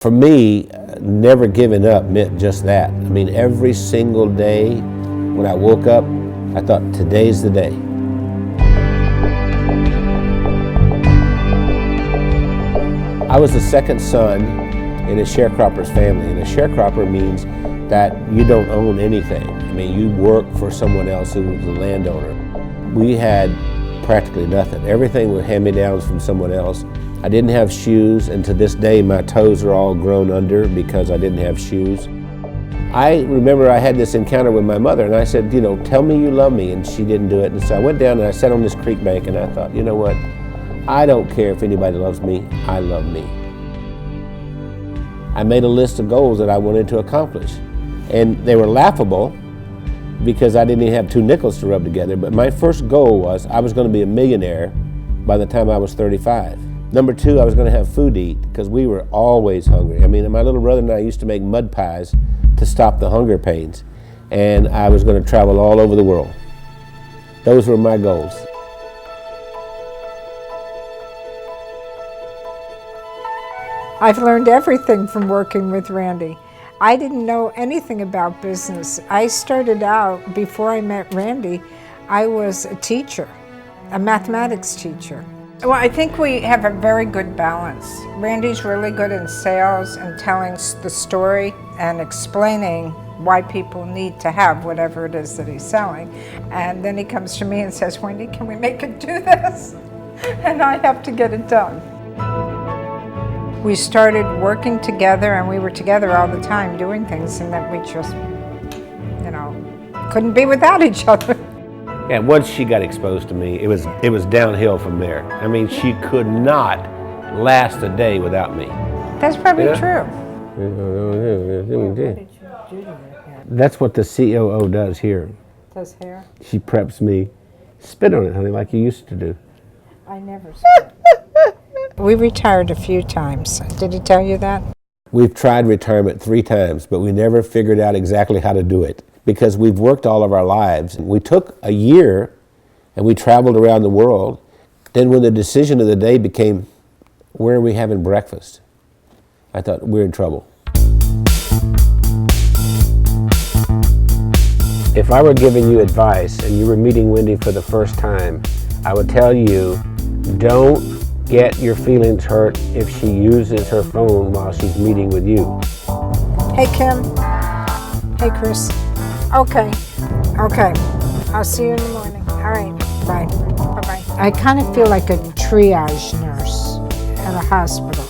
For me, never giving up meant just that. I mean, every single day when I woke up, I thought, today's the day. I was the second son in a sharecropper's family, and a sharecropper means that you don't own anything. I mean, you work for someone else who's the landowner. We had practically nothing. Everything was hand-me-downs from someone else. I didn't have shoes, and to this day my toes are all grown under because I didn't have shoes. I remember I had this encounter with my mother, and I said, you know, tell me you love me, and she didn't do it. And so I went down and I sat on this creek bank, and I thought, you know what? I don't care if anybody loves me, I love me. I made a list of goals that I wanted to accomplish, and they were laughable because I didn't even have 2 nickels to rub together, but my first goal was I was going to be a millionaire by the time I was 35. Number 2, I was going to have food to eat because we were always hungry. I mean, my little brother and I used to make mud pies to stop the hunger pains, and I was going to travel all over the world. Those were my goals. I've learned everything from working with Randy. I didn't know anything about business. I started out, before I met Randy, I was a teacher, a mathematics teacher. Well, I think we have a very good balance. Randy's really good in sales and telling the story and explaining why people need to have whatever it is that he's selling. And then he comes to me and says, Wendy, can we make it do this? And I have to get it done. We started working together, and we were together all the time doing things, and that we just, you know, couldn't be without each other. And once she got exposed to me, it was downhill from there. I mean, she could not last a day without me. That's probably true. That's what the COO does here. Does hair? She preps me. Spit on it, honey, like you used to do. I never spit. We retired a few times. Did he tell you that? We've tried retirement 3 times, but we never figured out exactly how to do it because we've worked all of our lives. We took a year and we traveled around the world. Then when the decision of the day became, where are we having breakfast? I thought, we're in trouble. If I were giving you advice and you were meeting Wendy for the first time, I would tell you, don't get your feelings hurt if she uses her phone while she's meeting with you. Hey, Kim. Hey, Chris. Okay. I'll see you in the morning. All right. Bye. Bye-bye. I kind of feel like a triage nurse at a hospital.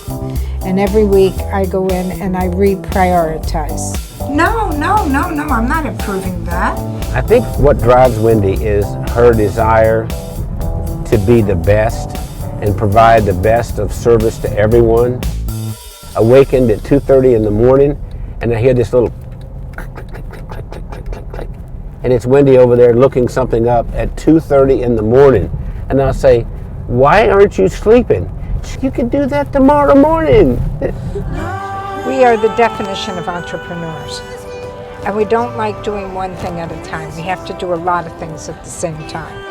And every week I go in and I reprioritize. No, I'm not approving that. I think what drives Wendy is her desire to be the best and provide the best of service to everyone. Awakened at 2:30 in the morning, and I hear this little click, click, click, click, click, click, click, click, click. And it's Wendy over there looking something up at 2:30 in the morning. And I'll say, why aren't you sleeping? You can do that tomorrow morning. We are the definition of entrepreneurs. And we don't like doing one thing at a time. We have to do a lot of things at the same time.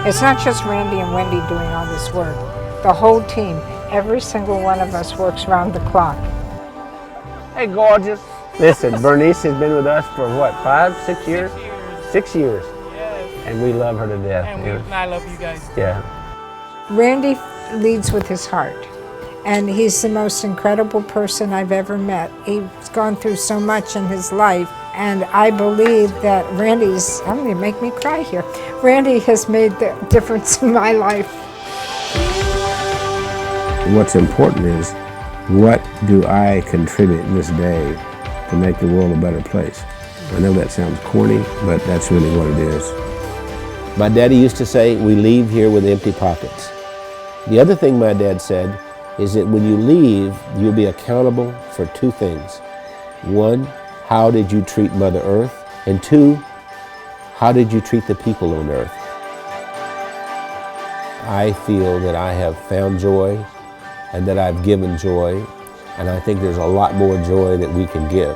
It's not just Randy and Wendy doing all this work. The whole team, every single one of us works round the clock. Hey, gorgeous. Listen, Bernice has been with us for what, 5, 6 years? 6 years. Yes. And we love her to death. And I love you guys. Yeah. Randy leads with his heart. And he's the most incredible person I've ever met. He's gone through so much in his life. And I believe that Randy's, I'm going to make me cry here. Randy has made the difference in my life. What's important is, what do I contribute this day to make the world a better place? I know that sounds corny, but that's really what it is. My daddy used to say, we leave here with empty pockets. The other thing my dad said is that when you leave, you'll be accountable for 2 things. 1, how did you treat Mother Earth? And 2, how did you treat the people on Earth? I feel that I have found joy and that I've given joy, and I think there's a lot more joy that we can give.